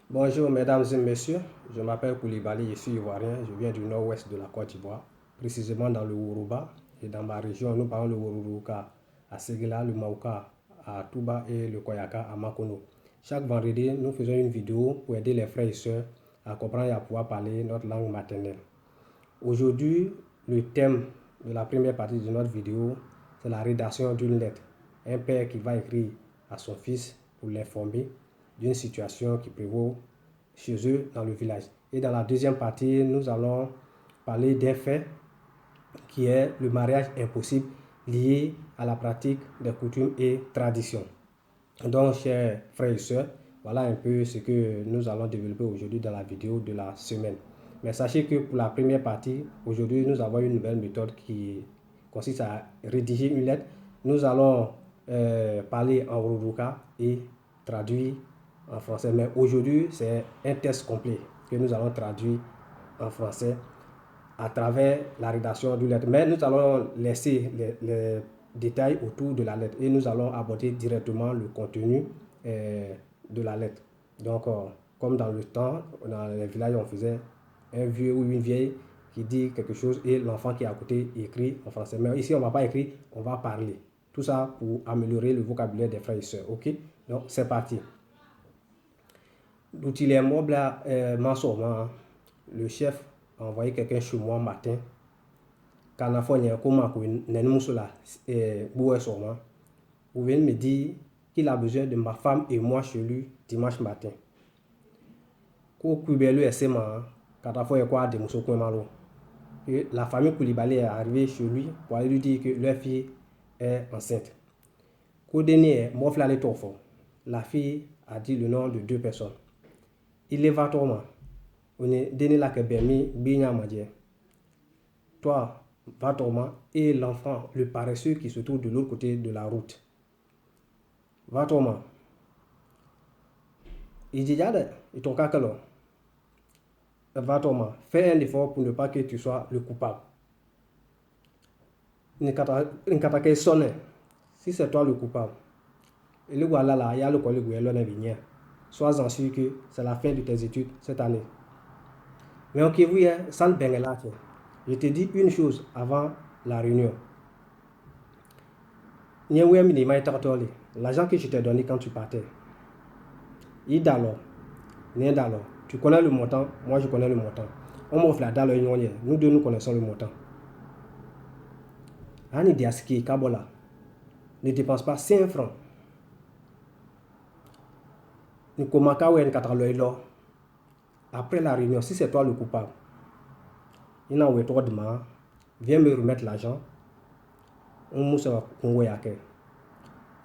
Bonjour mesdames et messieurs, je m'appelle Koulibaly, je suis ivoirien, je viens du nord-ouest de la Côte d'Ivoire, précisément dans le Woroba, et dans ma région nous parlons le Worourouka à Séguéla, le Maouka à Touba et le Koyaka à Makono. Chaque vendredi, nous faisons une vidéo pour aider les frères et sœurs à comprendre et à pouvoir parler notre langue maternelle. Aujourd'hui, le thème de la première partie de notre vidéo, c'est la rédaction d'une lettre. Un père qui va écrire à son fils pour l'informer d'une situation qui prévaut chez eux dans le village. Et dans la deuxième partie, nous allons parler d'un fait qui est le mariage impossible lié à la pratique des coutumes et traditions. Donc, chers frères et sœurs, voilà un peu ce que nous allons développer aujourd'hui dans la vidéo de la semaine. Mais sachez que pour la première partie, aujourd'hui, nous avons une nouvelle méthode qui consiste à rédiger une lettre. Nous allons parler en Wororouka et traduire en français. Mais aujourd'hui, c'est un test complet que nous allons traduire en français à travers la rédaction d'une lettre. Mais nous allons laisser les détails autour de la lettre et nous allons aborder directement le contenu de la lettre. Donc, comme dans le temps, dans les villages, on faisait un vieux ou une vieille qui dit quelque chose et l'enfant qui est à côté écrit en français. Mais ici, on ne va pas écrire, on va parler. Tout ça pour améliorer le vocabulaire des frères et sœurs. Ok? Donc, c'est parti. L'outil mobile, le chef a envoyé quelqu'un chez moi matin. Quand on a fait vous venez me dire qu'il a besoin de ma femme et moi chez lui dimanche matin. Et la famille Koulibaly est arrivée chez lui pour aller lui dire que leur fille est enceinte. La fille a dit le nom de deux personnes. Il est Vatoma. On est donné la Kebemi Binyamadie. Toi, Vatoma, et l'enfant, le paresseux qui se trouve de l'autre côté de la route. Vatoma. Il dit, et ton kakalo. Vatoma, fais un effort pour ne pas que tu sois le coupable. Si c'est toi le coupable, et le voilà là, il y a le collègue qui sois-en sûr que c'est la fin de tes études cette année. Mais ok, oui, je te dis une chose avant la réunion. L'argent que je t'ai donné quand tu partais, tu connais le montant, moi je connais le montant. On m'offre la dalle, nous deux nous connaissons le montant. Ne dépense pas 5 francs. Après la réunion, si c'est toi le coupable, viens me remettre l'argent.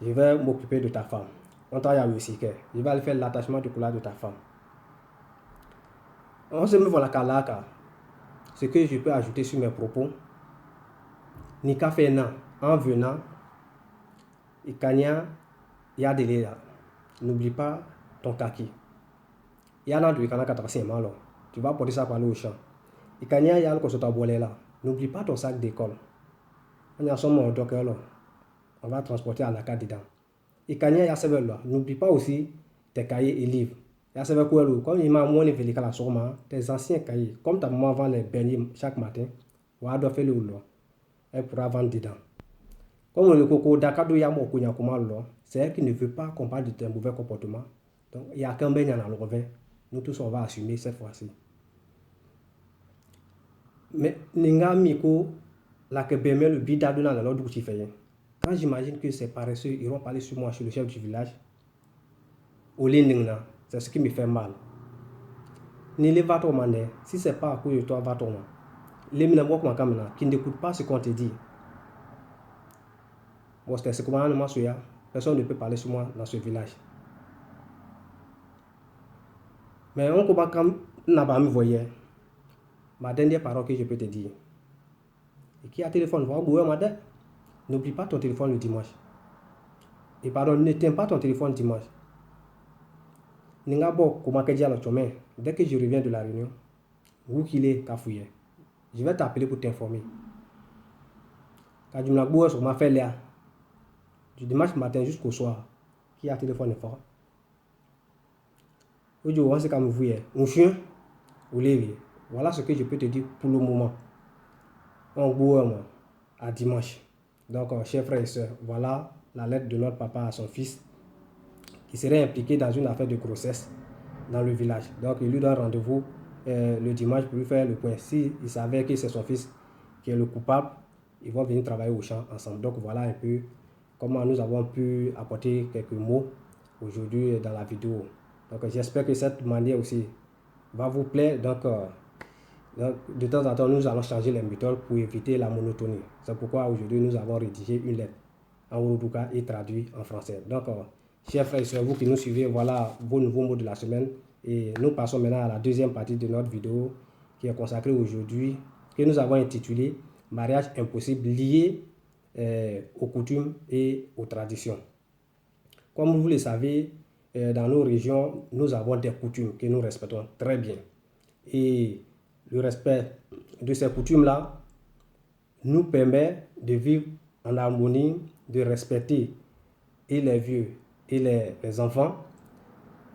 Je vais m'occuper de ta femme. Je vais aller faire l'attachement de couleur de ta femme. On se met voilà kalaka. Ce que je peux ajouter sur mes propos. Nika fait en venant. Ikanya Yadelela. N'oublie pas ton kaki. Il y a un de canard 400 malo. Tu vas porter ça pour aller au champ. Et quand il y a un qui est là, n'oublie pas ton sac d'école. On y a son mot donc là. On va transporter à la carte dedans. Et quand il y a ce là, n'oublie pas aussi tes cahiers et livres. Il y a ce quoi comme il m'a montré la somme, tes anciens cahiers. Comme ta maman vend les beignets chaque matin, on doit faire le lot. Elle pourra vendre dedans. Comme le coco d'Akado Yamo Kunyakumalo, c'est elle qui ne veut pas qu'on parle de tes mauvais comportements. Donc il n'y a qu'un baigne dans le revers. Nous tous on va assumer cette fois-ci. Mais Ninga Miko, la que bémé le bidadou dans l'ordre où tu fais. Quand j'imagine que ces paresseux iront parler sur moi chez le chef du village, au Lindingna, c'est ce qui me fait mal. Ni les va si c'est pas à cause de toi, va ton les minamok makamena qui n'écoutent pas ce qu'on te dit. Parce que c'est comment personne ne peut parler sur moi dans ce village. Mais on combat comme n'a pas me voyait. Ma dernière parole que je peux te dire. Et qui a téléphone, n'oublie pas ton téléphone le dimanche. Et pardon, ne tiens pas ton téléphone dimanche. Dès que je reviens de la réunion, où qu'il est cafouillé, je vais t'appeler pour t'informer. Quand tu me sur ma fait là, du dimanche matin jusqu'au soir, qui a téléphone fort. Aujourd'hui, c'est comme vous voyez, un chien, ou lever. Voilà ce que je peux te dire pour le moment. On boit à dimanche. Donc, chers frères et sœurs, voilà la lettre de notre papa à son fils qui serait impliqué dans une affaire de grossesse dans le village. Donc, il lui donne rendez-vous le dimanche pour lui faire le point. S'il savait que c'est son fils qui est le coupable, ils vont venir travailler au champ ensemble. Donc, voilà un peu comment nous avons pu apporter quelques mots aujourd'hui dans la vidéo. Donc, j'espère que cette manière aussi va vous plaire. Donc, de temps en temps, nous allons changer les méthodes pour éviter la monotonie. C'est pourquoi aujourd'hui, nous avons rédigé une lettre en Uruduka et traduit en français. Donc, chers frères et sœurs, vous qui nous suivez, voilà vos nouveaux mots de la semaine. Et nous passons maintenant à la deuxième partie de notre vidéo qui est consacrée aujourd'hui, que nous avons intitulé « Mariage impossible lié aux coutumes et aux traditions ». Comme vous le savez, dans nos régions, nous avons des coutumes que nous respectons très bien. Et le respect de ces coutumes-là nous permet de vivre en harmonie, de respecter et les vieux et les enfants,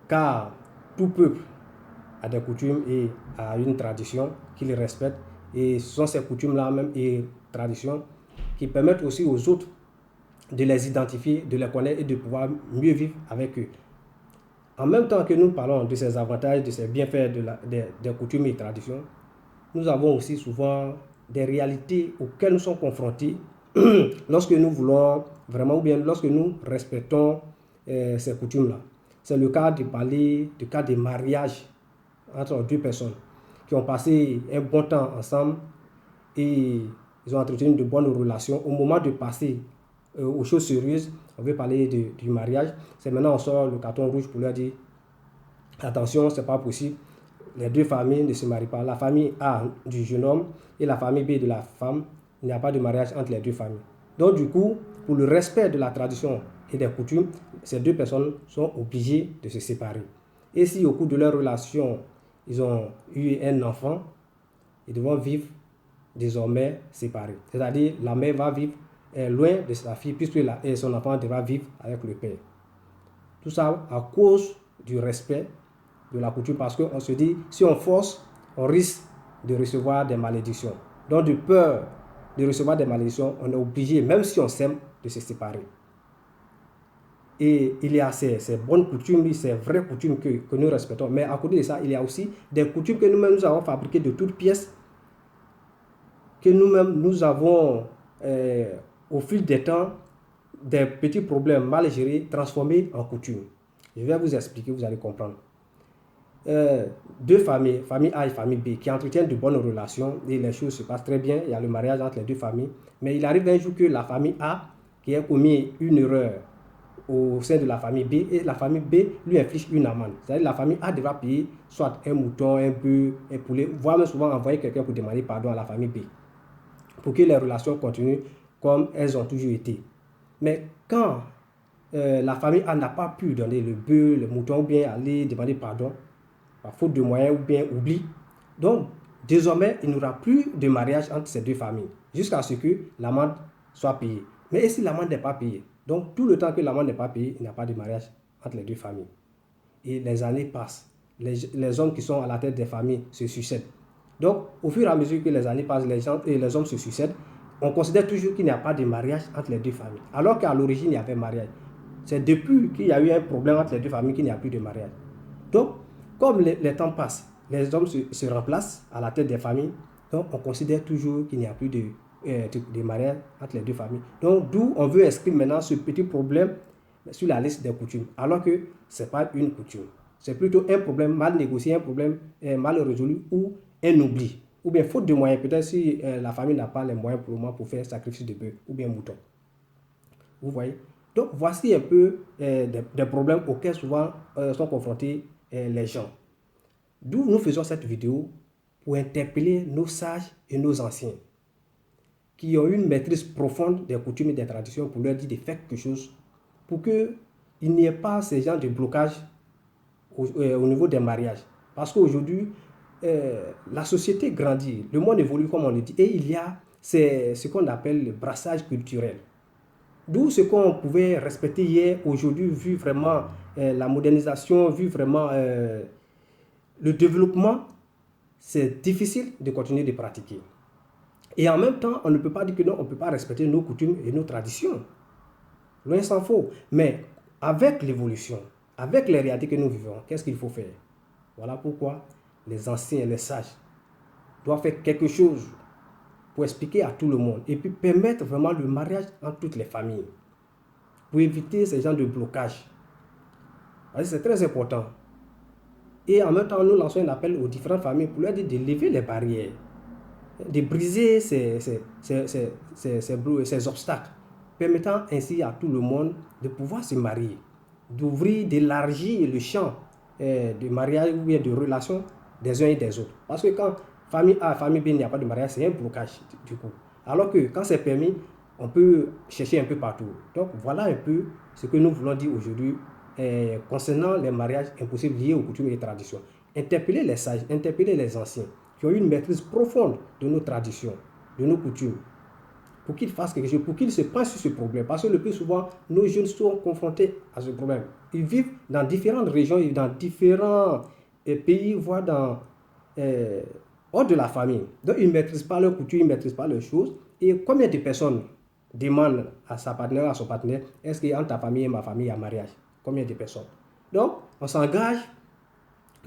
car tout peuple a des coutumes et a une tradition qu'il respecte, et ce sont ces coutumes-là même et traditions qui permettent aussi aux autres de les identifier, de les connaître et de pouvoir mieux vivre avec eux. En même temps que nous parlons de ces avantages, de ces bienfaits des coutumes et traditions, nous avons aussi souvent des réalités auxquelles nous sommes confrontés lorsque nous voulons vraiment, ou bien lorsque nous respectons ces coutumes-là. C'est le cas de parler du cas des mariages entre deux personnes qui ont passé un bon temps ensemble et ils ont entretenu de bonnes relations. Au moment de passer aux choses sérieuses, on veut parler du mariage. C'est maintenant on sort le carton rouge pour leur dire attention, c'est pas possible. Les deux familles ne se marient pas. La famille A du jeune homme et la famille B de la femme, il n'y a pas de mariage entre les deux familles. Donc du coup, pour le respect de la tradition et des coutumes, ces deux personnes sont obligées de se séparer. Et si au cours de leur relation, ils ont eu un enfant, ils devront vivre désormais séparés. C'est-à-dire, la mère va vivre loin de sa fille, puisque son enfant devra vivre avec le père. Tout ça à cause du respect de la coutume, parce qu'on se dit, si on force, on risque de recevoir des malédictions. Donc, de peur de recevoir des malédictions, on est obligé, même si on s'aime, de se séparer. Et il y a ces bonnes coutumes, ces vraies coutumes que nous respectons. Mais à côté de ça, il y a aussi des coutumes que nous-mêmes nous avons fabriquées de toutes pièces, que nous-mêmes nous avons, au fil des temps, des petits problèmes mal gérés, transformés en coutumes. Je vais vous expliquer, vous allez comprendre. Deux familles, famille A et famille B, qui entretiennent de bonnes relations et les choses se passent très bien. Il y a le mariage entre les deux familles. Mais il arrive un jour que la famille A, qui a commis une erreur au sein de la famille B, et la famille B lui inflige une amende. C'est-à-dire la famille A devra payer soit un mouton, un bœuf, un poulet, voire même souvent envoyer quelqu'un pour demander pardon à la famille B, pour que les relations continuent comme elles ont toujours été. Mais quand la famille A n'a pas pu donner le bœuf, le mouton, ou bien aller demander pardon, par faute de moyens ou bien oubli. Donc, désormais, il n'y aura plus de mariage entre ces deux familles jusqu'à ce que l'amende soit payée. Mais et si l'amende n'est pas payée? Donc, tout le temps que l'amende n'est pas payée, il n'y a pas de mariage entre les deux familles. Et les années passent. Les hommes qui sont à la tête des familles se succèdent. Donc, au fur et à mesure que les années passent, les hommes se succèdent, on considère toujours qu'il n'y a pas de mariage entre les deux familles. Alors qu'à l'origine, il y avait mariage. C'est depuis qu'il y a eu un problème entre les deux familles qu'il n'y a plus de mariage. Donc, comme les temps passent, les hommes se remplacent à la tête des familles. Donc, on considère toujours qu'il n'y a plus de mariage entre les deux familles. Donc, d'où on veut inscrire maintenant ce petit problème sur la liste des coutumes, alors que ce n'est pas une coutume. C'est plutôt un problème mal négocié, un problème mal résolu ou un oubli. Ou bien faute de moyens, peut-être si la famille n'a pas les moyens pour le moment pour faire sacrifice de bœuf ou bien mouton. Vous voyez? Donc voici un peu des problèmes auxquels souvent sont confrontés les gens. D'où nous faisons cette vidéo pour interpeller nos sages et nos anciens qui ont une maîtrise profonde des coutumes et des traditions pour leur dire de faire quelque chose pour qu'il n'y ait pas ces genres de blocage au niveau des mariages. Parce qu'aujourd'hui, la société grandit, le monde évolue comme on le dit, et il y a ce qu'on appelle le brassage culturel. D'où ce qu'on pouvait respecter hier, aujourd'hui, vu vraiment la modernisation, vu vraiment le développement, c'est difficile de continuer de pratiquer. Et en même temps, on ne peut pas dire que non, on ne peut pas respecter nos coutumes et nos traditions. Loin s'en faut. Mais avec l'évolution, avec les réalités que nous vivons, qu'est-ce qu'il faut faire? Voilà pourquoi les anciens et les sages doivent faire quelque chose pour expliquer à tout le monde et puis permettre vraiment le mariage entre toutes les familles pour éviter ces genres de blocage. C'est très important. Et en même temps, nous lançons un appel aux différentes familles pour leur dire de lever les barrières, de briser ces obstacles, permettant ainsi à tout le monde de pouvoir se marier, d'ouvrir, d'élargir le champ de mariage ou bien de relations des uns et des autres. Parce que quand famille A, famille B, il n'y a pas de mariage, c'est un blocage du coup. Alors que quand c'est permis, on peut chercher un peu partout. Donc voilà un peu ce que nous voulons dire aujourd'hui concernant les mariages impossibles liés aux coutumes et aux traditions. Interpeller les sages, interpeller les anciens qui ont une maîtrise profonde de nos traditions, de nos coutumes, pour qu'ils fassent quelque chose, pour qu'ils se penchent sur ce problème. Parce que le plus souvent, nos jeunes sont confrontés à ce problème. Ils vivent dans différentes régions, dans différents pays, voire hors de la famille. Donc, ils ne maîtrisent pas leurs coutumes, ils ne maîtrisent pas leurs choses. Et combien de personnes demandent à sa partenaire, à son partenaire, est-ce qu'entre ta famille et ma famille, il y a mariage? Combien de personnes? Donc, on s'engage.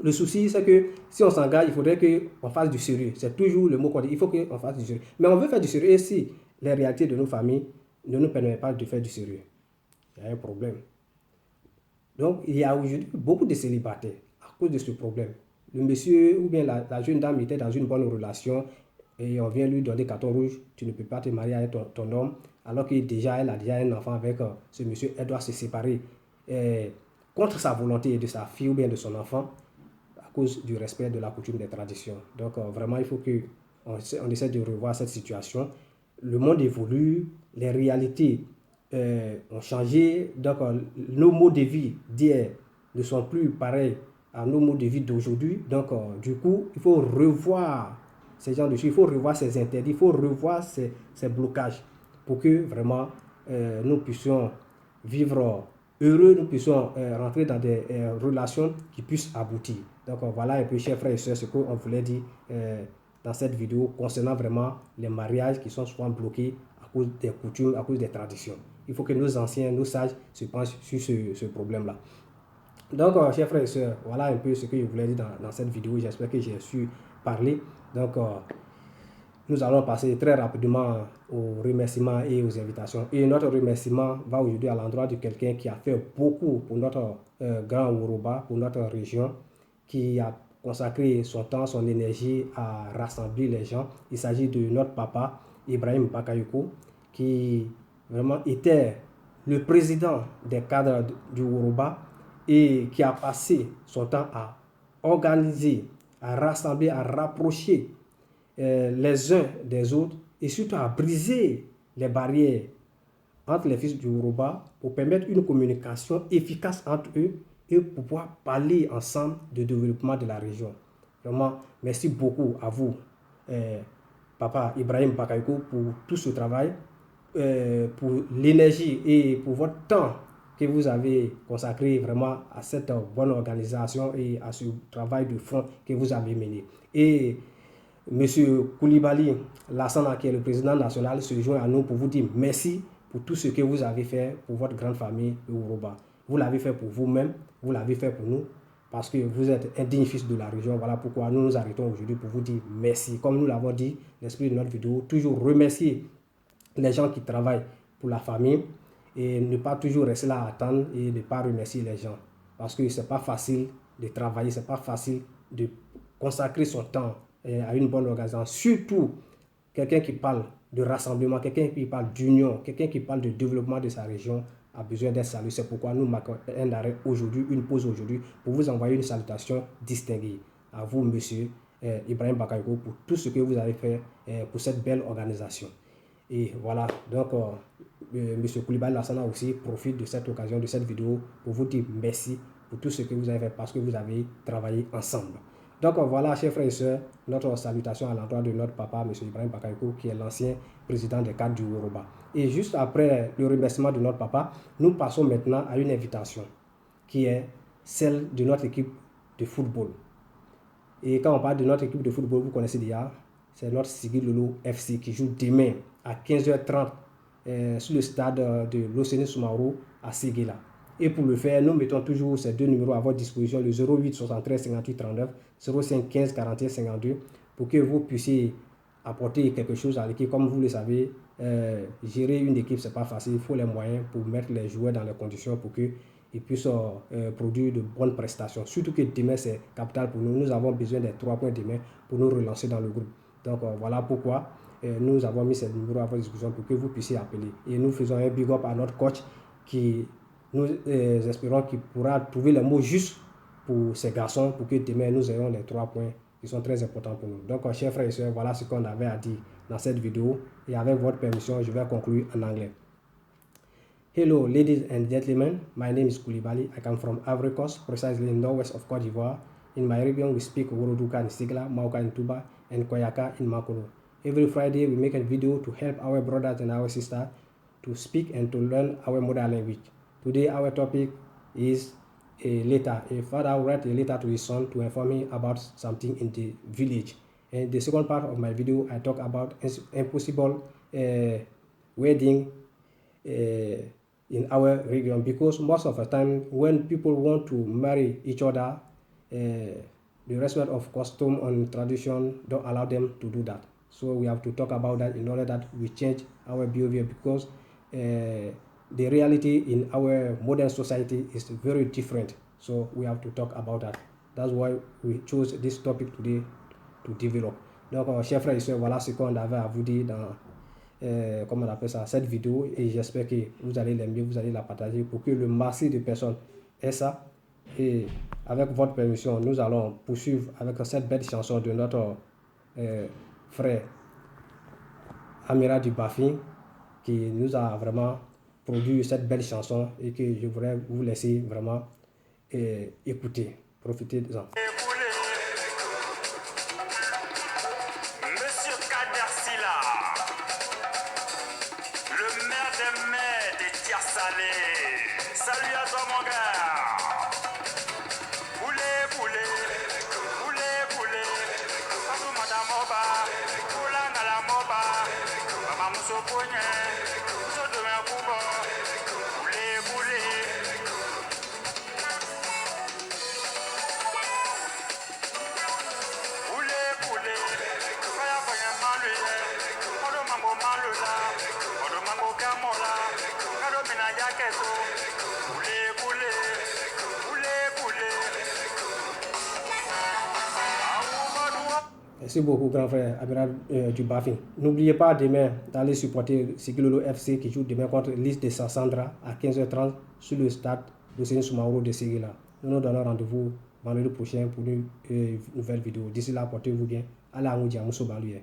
Le souci, c'est que si on s'engage, il faudrait qu'on fasse du sérieux. C'est toujours le mot qu'on dit. Il faut qu'on fasse du sérieux. Mais on veut faire du sérieux et si les réalités de nos familles ne nous permettent pas de faire du sérieux, il y a un problème. Donc, il y a aujourd'hui beaucoup de célibataires à cause de ce problème. Le monsieur ou bien la jeune dame était dans une bonne relation et on vient lui donner carton rouge. Tu ne peux pas te marier avec ton homme alors qu'elle a déjà un enfant avec ce monsieur. Elle doit se séparer contre sa volonté de sa fille ou bien de son enfant, à cause du respect de la coutume des traditions. Donc vraiment, il faut qu'on essaie de revoir cette situation. Le monde évolue, les réalités ont changé, donc nos modes de vie d'hier ne sont plus pareils à nos modes de vie d'aujourd'hui. Donc du coup, il faut revoir ces genres de choses, il faut revoir ces interdits, il faut revoir ces blocages pour que vraiment nous puissions vivre heureux, nous puissions rentrer dans des relations qui puissent aboutir. Donc voilà un peu, chers frères et sœurs, ce qu'on voulait dire dans cette vidéo concernant vraiment les mariages qui sont souvent bloqués à cause des coutumes, à cause des traditions. Il faut que nos anciens, nos sages se penchent sur ce problème-là. Donc, chers frères et sœurs, voilà un peu ce que je voulais dire dans cette vidéo. J'espère que j'ai su parler. Donc, nous allons passer très rapidement aux remerciements et aux invitations. Et notre remerciement va aujourd'hui à l'endroit de quelqu'un qui a fait beaucoup pour notre grand Woruba, pour notre région, qui a consacré son temps, son énergie à rassembler les gens. Il s'agit de notre papa, Ibrahim Bakayoko, qui vraiment était le président des cadres du Woruba et qui a passé son temps à organiser, à rassembler, à rapprocher les uns des autres et surtout à briser les barrières entre les fils du Yoruba pour permettre une communication efficace entre eux et pour pouvoir parler ensemble du développement de la région. Vraiment, merci beaucoup à vous, Papa Ibrahim Bakayoko, pour tout ce travail, pour l'énergie et pour votre temps que vous avez consacré vraiment à cette bonne organisation et à ce travail de fond que vous avez mené. Et Monsieur Koulibaly Lassana, qui est le président national, se joint à nous pour vous dire merci pour tout ce que vous avez fait pour votre grande famille, le Woroba. Vous l'avez fait pour vous-même, vous l'avez fait pour nous, parce que vous êtes un digne fils de la région. Voilà pourquoi nous nous arrêtons aujourd'hui pour vous dire merci. Comme nous l'avons dit, l'esprit de notre vidéo, toujours remercier les gens qui travaillent pour la famille et ne pas toujours rester là à attendre et ne pas remercier les gens. Parce que ce n'est pas facile de travailler, ce n'est pas facile de consacrer son temps à une bonne organisation. Surtout quelqu'un qui parle de rassemblement, quelqu'un qui parle d'union, quelqu'un qui parle de développement de sa région a besoin d'être salué. C'est pourquoi nous marquons un arrêt aujourd'hui, une pause aujourd'hui, pour vous envoyer une salutation distinguée. À vous, monsieur Ibrahim Bakayoko, pour tout ce que vous avez fait pour cette belle organisation. Et voilà, donc M. Koulibaly Lassana aussi profite de cette occasion, de cette vidéo pour vous dire merci pour tout ce que vous avez fait parce que vous avez travaillé ensemble. Donc voilà, chers frères et sœurs, notre salutation à l'endroit de notre papa, M. Ibrahim Bakayoko, qui est l'ancien président des cadres du Woroba. Et juste après le remerciement de notre papa, nous passons maintenant à une invitation qui est celle de notre équipe de football. Et quand on parle de notre équipe de football, vous connaissez déjà, c'est notre Sigil Lolo FC qui joue demain à 15h30 sur le stade de l'Océanie Soumaoro à Séguéla. Et pour le faire, nous mettons toujours ces deux numéros à votre disposition, le 08 73 58 39, 05 15 41 52, pour que vous puissiez apporter quelque chose à l'équipe. Comme vous le savez, gérer une équipe, ce n'est pas facile. Il faut les moyens pour mettre les joueurs dans les conditions pour qu'ils puissent produire de bonnes prestations. Surtout que demain, c'est capital pour nous. Nous avons besoin des 3 points demain pour nous relancer dans le groupe. Donc voilà pourquoi nous avons mis ces numéros à votre disposition pour que vous puissiez appeler. Et nous faisons un big up à notre coach qui, nous espérons qu'il pourra trouver les mots justes pour ces garçons pour que demain nous ayons les 3 points qui sont très importants pour nous. Donc chers frères et sœurs, voilà ce qu'on avait à dire dans cette vidéo. Et avec votre permission, je vais conclure en anglais. Hello ladies and gentlemen, my name is Koulibaly. I come from Ivory Coast, precisely in northwest of Cote d'Ivoire. In my region, we speak Woroduka in Sigla, Mauka in Tuba, and Koyaka in Makolo. Every Friday, we make a video to help our brothers and our sisters to speak and to learn our mother language. Today, our topic is a letter. A father wrote a letter to his son to inform him about something in the village. And the second part of my video, I talk about impossible wedding in our region, because most of the time when people want to marry each other, the respect of custom and tradition don't allow them to do that. So we have to talk about that in order that we change our behavior, because the reality in our modern society is very different. So we have to talk about that. That's why we chose this topic today to develop. Donc, chers frères et sœurs, voilà ce qu'on avait à vous dire dans comment on appelle ça, cette vidéo, et j'espère que vous allez l'aimer, vous allez la partager pour que le maximum de personnes aient ça. Et avec votre permission, nous allons poursuivre avec cette belle chanson de notre frère Amira du Bafi, qui nous a vraiment produit cette belle chanson et que je voudrais vous laisser vraiment écouter, profitez-en. Monsieur Kader Silla, le maire des maires de Tiasalé. Salut à toi mon gars. Poulet, poulet, poulet, poulet. Patou madame Oba, poulan à la moba. Maman Mousso Pogné, Mousso de Mekoubo. Poulet, poulet. Poulet, poulet. Kaya kwenye malu ye. Kodo mambo malu la. Kodo mambo kamola. Kado mina jaketo. Poulet, poulet. Poulet, poulet. Merci beaucoup, grand frère Amiral du Bafi. N'oubliez pas demain d'aller supporter Sigilolo FC qui joue demain contre l'Is de Sassandra à 15h30 sur le stade d'Océanie Soumaoro de Séguéla. Nous nous donnons rendez-vous vendredi prochain pour une nouvelle vidéo. D'ici là, portez-vous bien. Allez à Moudia, Mousso Baluye.